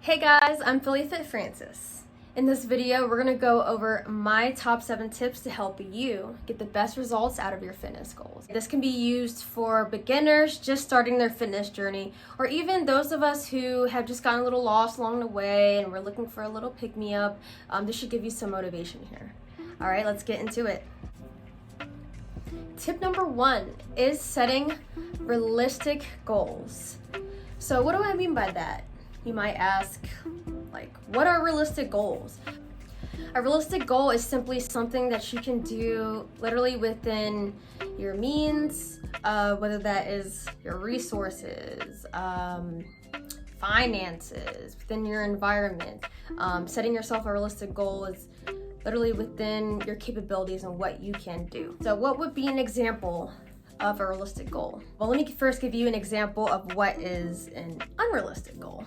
Hey guys, I'm Philly Fit Francis. In this video, we're gonna go over my top 7 tips to help you get the best results out of your fitness goals. This can be used for beginners just starting their fitness journey, or even those of us who have just gotten a little lost along the way and we're looking for a little pick-me-up. This should give you some motivation here. All right, let's get into it. Tip number 1 is setting realistic goals. So what do I mean by that? You might ask, what are realistic goals? A realistic goal is simply something that you can do literally within your means, whether that is your resources, finances, within your environment. Setting yourself a realistic goal is literally within your capabilities and what you can do. So what would be an example of a realistic goal? Well, let me first give you an example of what is an unrealistic goal.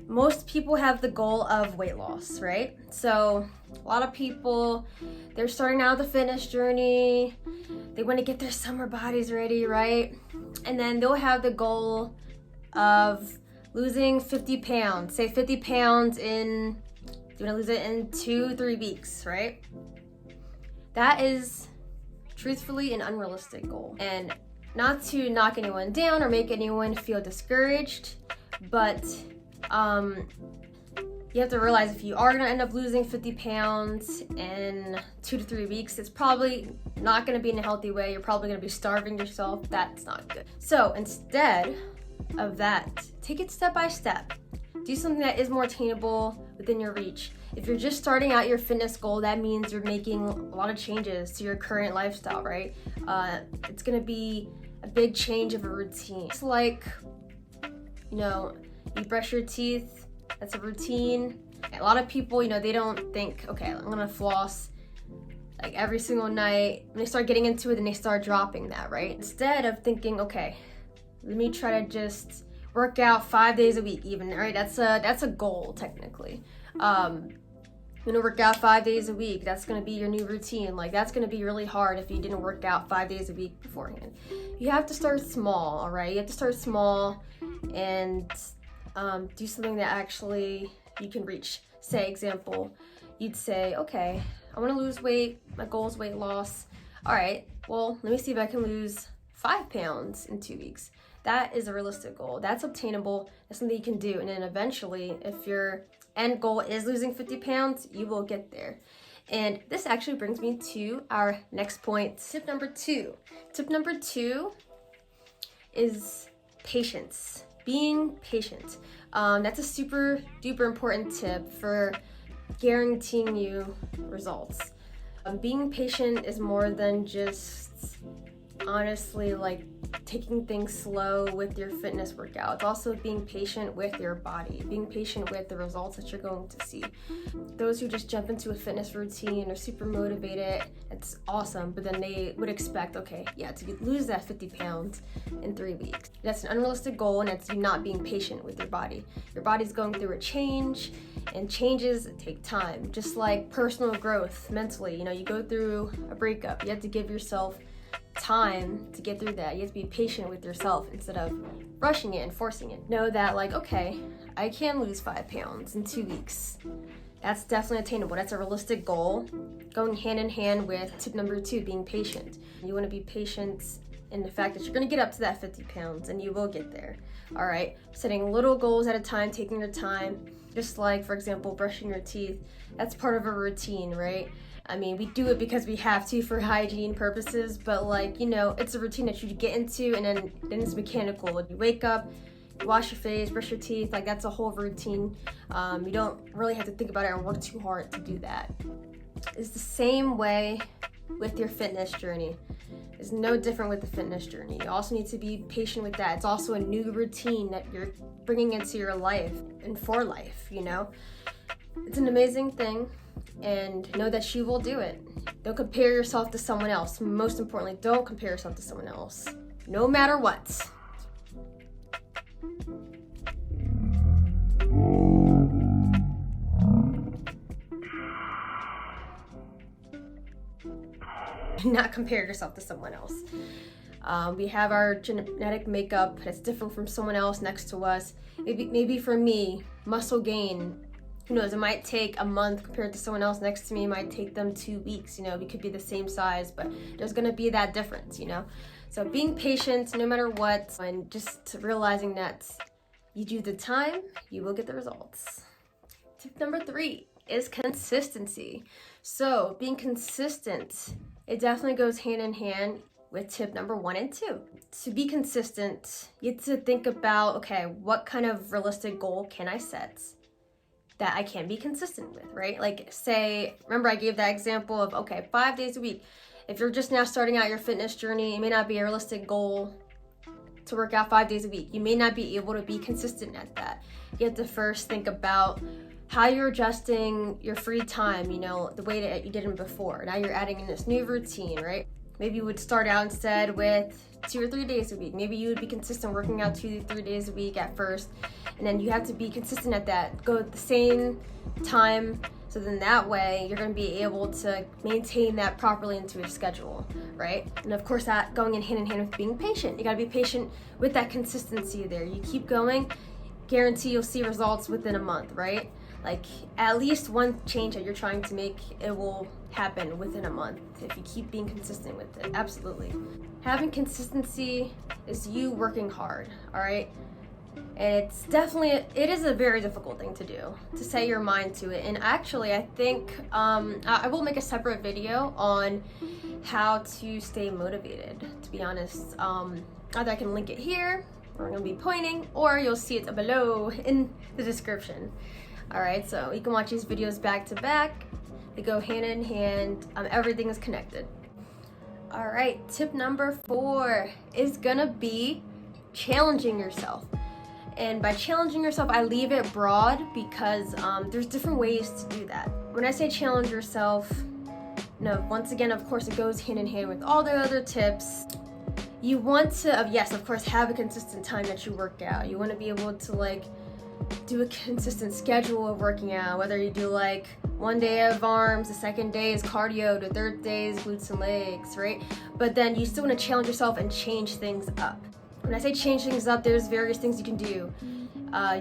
Most people have the goal of weight loss, right? So a lot of people, they're starting out the fitness journey, they want to get their summer bodies ready, right? And then they'll have the goal of losing 50 pounds, say 50 pounds in, you want to lose it in 2-3 weeks, right? That is truthfully an unrealistic goal. And not to knock anyone down or make anyone feel discouraged, but you have to realize if you are going to end up losing 50 pounds in 2 to 3 weeks, it's probably not going to be in a healthy way. You're probably going to be starving yourself. That's not good. So instead of that, take it step by step. Do something that is more attainable within your reach. If you're just starting out your fitness goal, that means you're making a lot of changes to your current lifestyle, right? It's going to be a big change of a routine. It's like, you brush your teeth, that's a routine. A lot of people, they don't think, okay, I'm gonna floss every single night. When they start getting into it, then they start dropping that, right? Instead of thinking, okay, let me try to just work out 5 days a week even, right? That's a goal technically. I'm gonna work out 5 days a week. That's gonna be your new routine. That's gonna be really hard if you didn't work out 5 days a week beforehand. You have to start small, all right? You have to start small and do something that actually you can reach. Say, example, you'd say, okay, I want to lose weight. My goal is weight loss. All right, well, let me see if I can lose 5 pounds in 2 weeks. That is a realistic goal. That's obtainable. That's something you can do. And then eventually, if your end goal is losing 50 pounds, you will get there. And this actually brings me to our next point. Tip number 2. Tip number 2 is patience. Being patient. That's a super duper important tip for guaranteeing you results. Being patient is more than just honestly taking things slow with your fitness workout. It's also being patient with your body, being patient with the results that you're going to see. Those who just jump into a fitness routine are super motivated. It's awesome, but then they would expect, okay, yeah, to lose that 50 pounds in 3 weeks. That's an unrealistic goal, and it's you not being patient with your body. Your body's going through a change, and changes take time. Just like personal growth mentally, you go through a breakup, you have to give yourself time to get through that. You have to be patient with yourself instead of rushing it and forcing it. Know that okay, I can lose 5 pounds in 2 weeks. That's definitely attainable. That's a realistic goal, going hand in hand with tip number 2, being patient. You want to be patient in the fact that you're going to get up to that 50 pounds and you will get there. All right, setting little goals at a time, taking your time, just like, for example, brushing your teeth. That's part of a routine, right? I mean, we do it because we have to for hygiene purposes, but it's a routine that you get into, and then it's mechanical. You wake up, you wash your face, brush your teeth, that's a whole routine. You don't really have to think about it and work too hard to do that. It's the same way with your fitness journey. It's no different with the fitness journey. You also need to be patient with that. It's also a new routine that you're bringing into your life and for life, It's an amazing thing. And know that you will do it. Don't compare yourself to someone else. Most importantly, don't compare yourself to someone else, no matter what. Do not compare yourself to someone else. We have our genetic makeup that's different from someone else next to us. Maybe for me, muscle gain, who knows, it might take a month compared to someone else next to me. It might take them 2 weeks, you know, we could be the same size, but there's gonna be that difference, you know? So being patient no matter what, and just realizing that you do the time, you will get the results. Tip number 3 is consistency. So being consistent, it definitely goes hand in hand with tip number 1 and 2. To be consistent, you have to think about, okay, what kind of realistic goal can I set that I can be consistent with, right? Like say, remember I gave that example of, okay, 5 days a week. If you're just now starting out your fitness journey, it may not be a realistic goal to work out 5 days a week. You may not be able to be consistent at that. You have to first think about how you're adjusting your free time, you know, the way that you did it before. Now you're adding in this new routine, right? Maybe you would start out instead with 2 or 3 days a week. Maybe you would be consistent working out 2 to 3 days a week at first, and then you have to be consistent at that. Go at the same time, so then that way you're going to be able to maintain that properly into your schedule, right? And of course that going in hand with being patient. You got to be patient with that consistency there. You keep going, guarantee you'll see results within a month, right? Like at least one change that you're trying to make, it will happen within a month if you keep being consistent with it. Absolutely. Having consistency is you working hard, all right? And it is a very difficult thing to do, to set your mind to it. And actually, I think I will make a separate video on how to stay motivated, to be honest. Either I can link it here, or I'm gonna be pointing, or you'll see it below in the description. All right, so you can watch these videos back to back. They go hand in hand. Everything is connected. All right, tip number 4 is gonna be challenging yourself. And by challenging yourself, I leave it broad because there's different ways to do that. When I say challenge yourself, once again, of course, it goes hand in hand with all the other tips. You want to, yes, of course, have a consistent time that you work out. You want to be able to like do a consistent schedule of working out, whether you do like 1 day of arms, the second day is cardio, the third day is glutes and legs, right? But then you still want to challenge yourself and change things up. When I say change things up, there's various things you can do.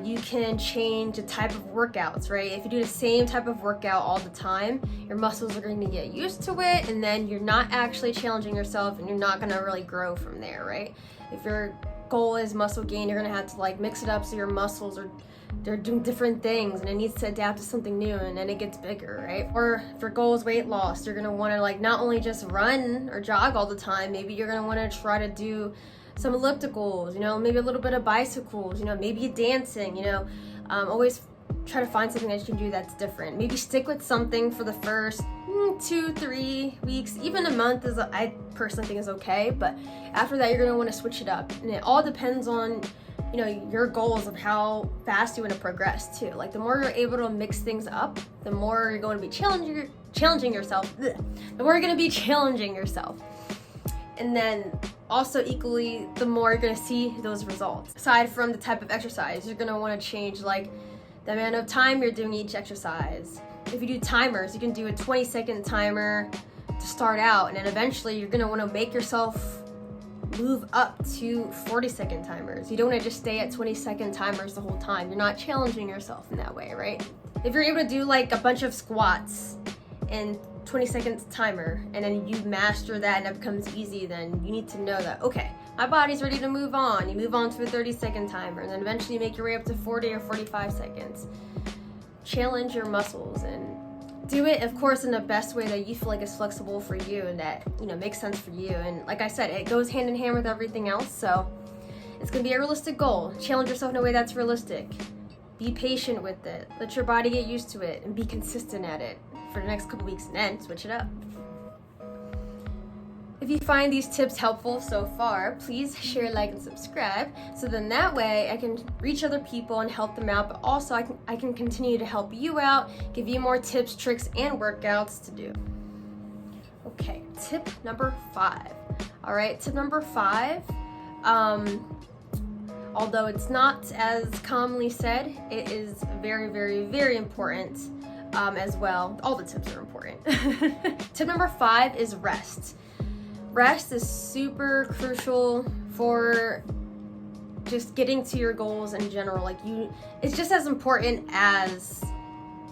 You can change the type of workouts, right? If you do the same type of workout all the time, your muscles are going to get used to it, and then you're not actually challenging yourself, and you're not going to really grow from there, right? If your goal is muscle gain, you're going to have to like mix it up so your muscles they're doing different things, and it needs to adapt to something new, and then it gets bigger, right? Or if your goal is weight loss, you're going to want to like not only just run or jog all the time, maybe you're going to want to try to do some ellipticals, maybe a little bit of bicycles, maybe dancing, always try to find something that you can do that's different. Maybe stick with something for the first 2-3 weeks, even a month I personally think is okay, but after that you're going to want to switch it up. And it all depends on your goals of how fast you want to progress too. Like the more you're able to mix things up, the more you're going to be challenging yourself. The more you're going to be challenging yourself. And then also equally, the more you're gonna see those results. Aside from the type of exercise, you're gonna wanna change like the amount of time you're doing each exercise. If you do timers, you can do a 20-second timer to start out, and then eventually you're gonna wanna make yourself move up to 40-second timers. You don't wanna just stay at 20-second timers the whole time. You're not challenging yourself in that way, right? If you're able to do like a bunch of squats and 20 seconds timer, and then you master that and that becomes easy, then you need to know that, okay, my body's ready to move on. You move on to a 30-second timer, and then eventually you make your way up to 40 or 45 seconds. Challenge your muscles and do it, of course, in the best way that you feel like is flexible for you and that, makes sense for you. And like I said, it goes hand in hand with everything else, so it's gonna be a realistic goal. Challenge yourself in a way that's realistic. Be patient with it. Let your body get used to it and be consistent at it for the next couple weeks, and then switch it up. If you find these tips helpful so far, please share, like, and subscribe, so then that way I can reach other people and help them out, but also I can continue to help you out, give you more tips, tricks, and workouts to do. Okay, tip number 5. All right, tip number 5, although it's not as commonly said, it is very, very, very important as well. All the tips are important. Tip number 5 is rest. Rest is super crucial for just getting to your goals in general. Like it's just as important as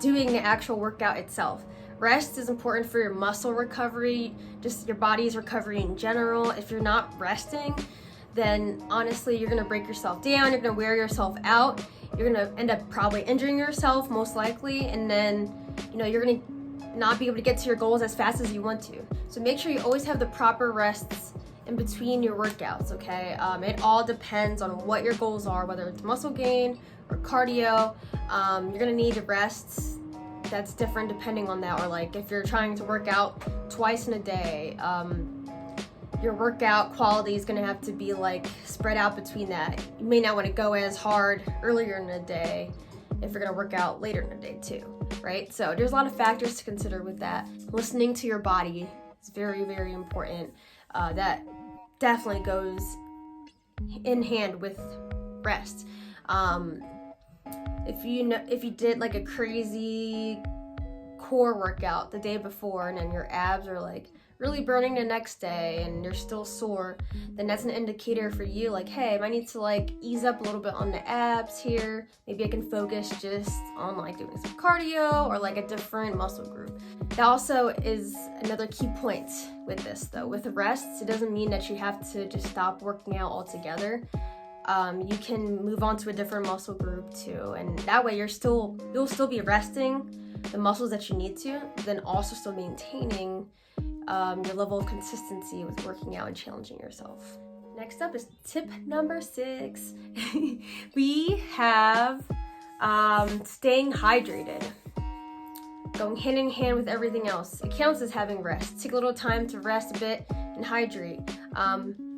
doing the actual workout itself. Rest is important for your muscle recovery, just your body's recovery in general. If you're not resting, then honestly, you're gonna break yourself down, you're gonna wear yourself out, you're gonna end up probably injuring yourself most likely, and then, you're gonna not be able to get to your goals as fast as you want to. So make sure you always have the proper rests in between your workouts, okay? It all depends on what your goals are, whether it's muscle gain or cardio. You're gonna need rests that's different depending on that, or like if you're trying to work out twice in a day, your workout quality is gonna have to be like spread out between that. You may not wanna go as hard earlier in the day if you're gonna work out later in the day too, right? So there's a lot of factors to consider with that. Listening to your body is very, very important. That definitely goes in hand with rest. If you did like a crazy core workout the day before and then your abs are like really burning the next day and you're still sore, then that's an indicator for you like, hey, I might need to like ease up a little bit on the abs here. Maybe I can focus just on like doing some cardio or like a different muscle group. That also is another key point with this though. With rests, it doesn't mean that you have to just stop working out altogether. You can move on to a different muscle group too, and that way you'll still be resting the muscles that you need to, but then also still maintaining your level of consistency with working out and challenging yourself. Next up is tip number 6. We have staying hydrated. Going hand in hand with everything else. It counts as having rest. Take a little time to rest a bit and hydrate.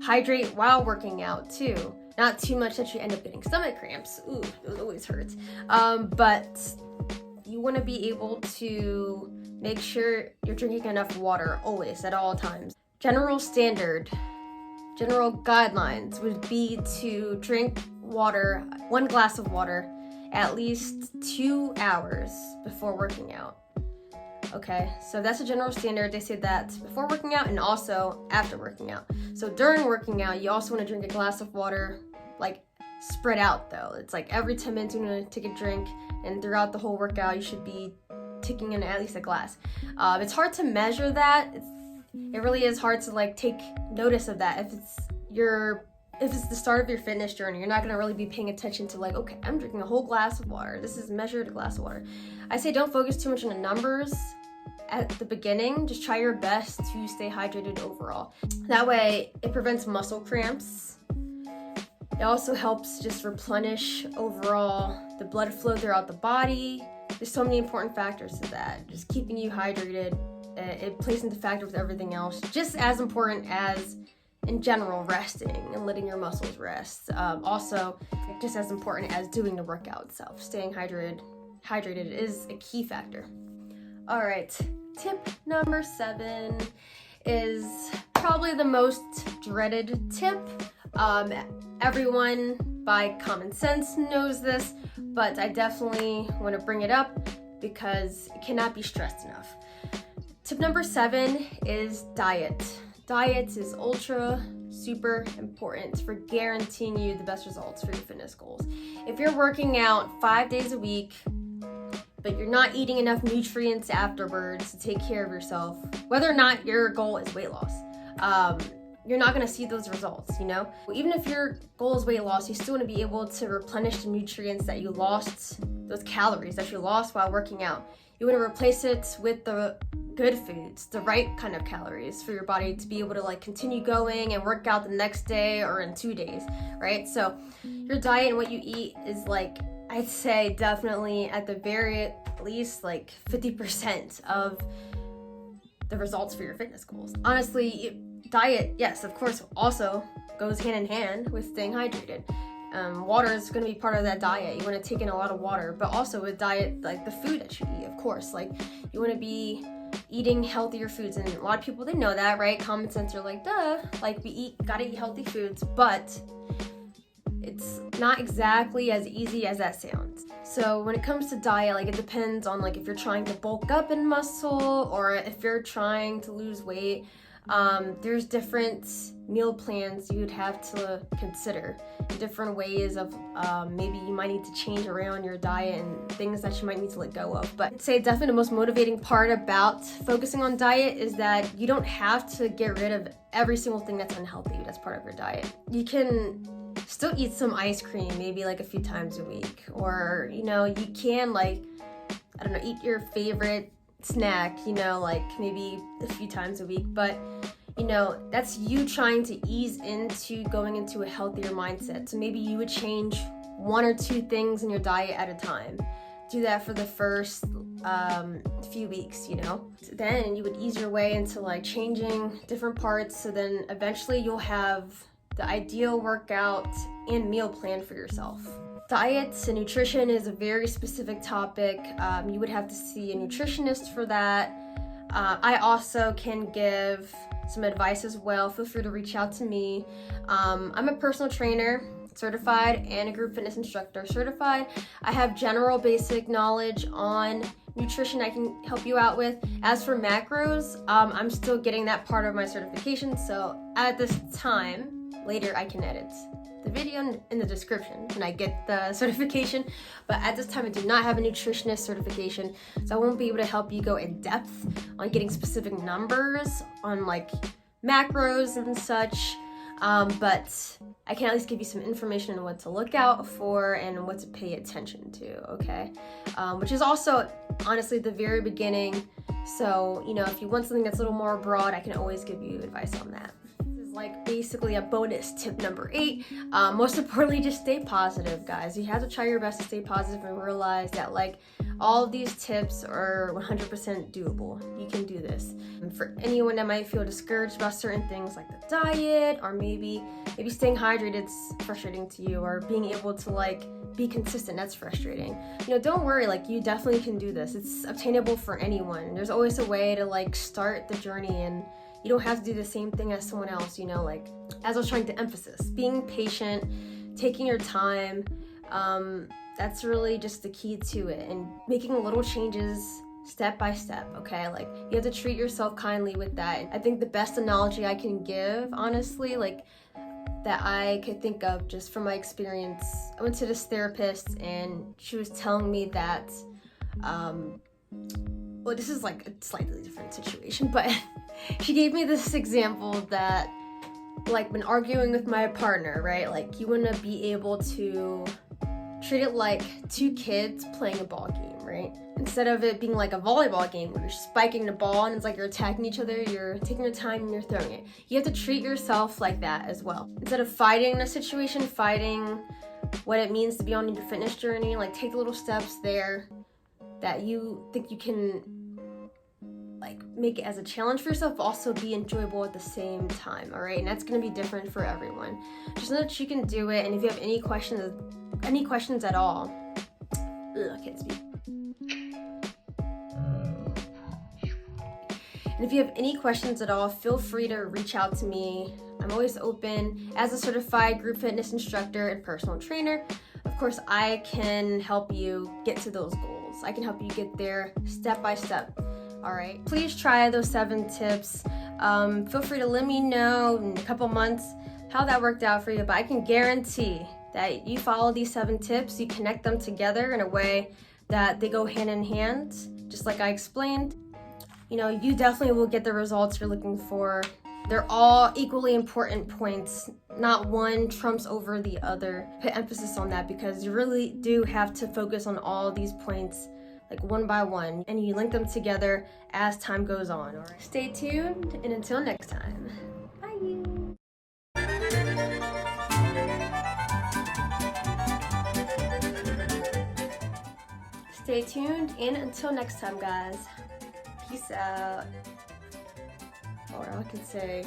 Hydrate while working out too. Not too much that you end up getting stomach cramps. Ooh, those always hurt. But you want to be able to make sure you're drinking enough water always, at all times. General guidelines would be to drink water, 1 glass of water, at least 2 hours before working out. Okay, so that's a general standard. They say that before working out and also after working out. So during working out, you also want to drink a glass of water, like spread out though. It's like every 10 minutes you want to take a drink, and throughout the whole workout, you should be taking in at least a glass. It's hard to measure that. It really is hard to like take notice of that. If it's the start of your fitness journey, you're not gonna really be paying attention to like, okay, I'm drinking a whole glass of water. This is measured a glass of water. I say don't focus too much on the numbers at the beginning. Just try your best to stay hydrated overall. That way it prevents muscle cramps. It also helps just replenish overall the blood flow throughout the body. There's so many important factors to that. Just keeping you hydrated, it plays into factor with everything else. Just as important as, in general, resting and letting your muscles rest. Also, just as important as doing the workout itself. Staying hydrated is a key factor. All right, tip number 7 is probably the most dreaded tip. Everyone by common sense knows this, but I definitely want to bring it up because it cannot be stressed enough. Tip number 7 is diet. Diet is super important for guaranteeing you the best results for your fitness goals. If you're working out 5 days a week, but you're not eating enough nutrients afterwards to take care of yourself, whether or not your goal is weight loss, you're not gonna see those results, Even if your goal is weight loss, you still wanna be able to replenish the nutrients that you lost, those calories that you lost while working out. You wanna replace it with the good foods, the right kind of calories for your body to be able to like continue going and work out the next day or in 2 days, right? So your diet and what you eat is like, I'd say definitely at the very least like 50% of the results for your fitness goals. Honestly, diet, yes, of course, also goes hand in hand with staying hydrated. Water is going to be part of that diet. You want to take in a lot of water, but also with diet, like the food that you eat, of course, like you want to be eating healthier foods, and a lot of people, they know that, right? Common sense, are like, duh, like gotta eat healthy foods, but it's not exactly as easy as that sounds. So when it comes to diet, like it depends on like if you're trying to bulk up in muscle or if you're trying to lose weight. There's different meal plans you would have to consider, different ways of maybe you might need to change around your diet and things that you might need to let go of. But I'd say definitely the most motivating part about focusing on diet is that you don't have to get rid of every single thing that's unhealthy that's part of your diet. You can still eat some ice cream, maybe like a few times a week, or you can, like, I don't know, eat your favorite snack, like maybe a few times a week, but that's you trying to ease into going into a healthier mindset. So maybe you would change 1 or 2 things in your diet at a time. Do that for the first few weeks, Then you would ease your way into like changing different parts, so then eventually you'll have the ideal workout and meal plan for yourself. Diets and nutrition is a very specific topic. You would have to see a nutritionist for that. I also can give some advice as well. Feel free to reach out to me. I'm a personal trainer, certified, and a group fitness instructor, certified. I have general basic knowledge on nutrition I can help you out with. As for macros, I'm still getting that part of my certification, so at this time, later I can edit the video in the description when I get the certification, but at this time I do not have a nutritionist certification, so I won't be able to help you go in depth on getting specific numbers on like macros and such, but I can at least give you some information on what to look out for and what to pay attention to, okay? Which is also honestly the very beginning, so if you want something that's a little more broad, I can always give you advice on that. Like basically a bonus tip number 8. Most importantly, just stay positive, guys. You have to try your best to stay positive and realize that like all of these tips are 100% doable. You can do this. And for anyone that might feel discouraged about certain things like the diet, or maybe staying hydrated is frustrating to you, or being able to like be consistent, that's frustrating. Don't worry, like you definitely can do this. It's obtainable for anyone. There's always a way to like start the journey, and you don't have to do the same thing as someone else, like, as I was trying to emphasize, being patient, taking your time, that's really just the key to it, and making little changes step by step, okay? Like, you have to treat yourself kindly with that. I think the best analogy I can give, honestly, like, that I could think of just from my experience, I went to this therapist, and she was telling me that, well, this is like a slightly different situation, but she gave me this example that, like, when arguing with my partner, right, like, you want to be able to treat it like 2 kids playing a ball game, right? Instead of it being like a volleyball game where you're spiking the ball and it's like you're attacking each other, you're taking your time and you're throwing it. You have to treat yourself like that as well. Instead of fighting the situation, fighting what it means to be on your fitness journey, like, take the little steps there that you think you can like make it as a challenge for yourself, but also be enjoyable at the same time, all right? And that's going to be different for everyone. Just know that you can do it, and if you have any questions at all, I can't speak. And if you have any questions at all, feel free to reach out to me. I'm always open. As a certified group fitness instructor and personal trainer, of course, I can help you get to those goals. I can help you get there step by step. All right, please try those 7 tips. Feel free to let me know in a couple months how that worked out for you, but I can guarantee that you follow these 7 tips, you connect them together in a way that they go hand in hand, just like I explained. You definitely will get the results you're looking for. They're all equally important points. Not one trumps over the other. Put emphasis on that, because you really do have to focus on all these points, like one by one, and you link them together as time goes on. All right. Stay tuned, and until next time, bye. Stay tuned, and until next time, guys, peace out. Or I can say,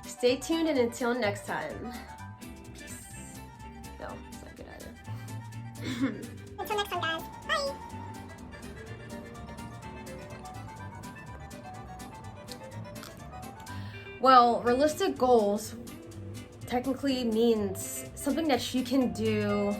stay tuned, and until next time, peace. No, it's not good either. Until next time, guys. Bye. Well, realistic goals technically means something that you can do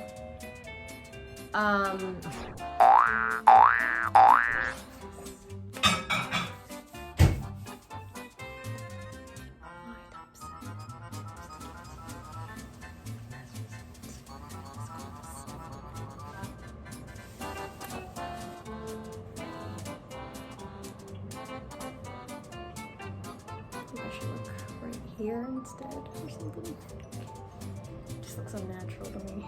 hair instead or something. Just looks unnatural to me.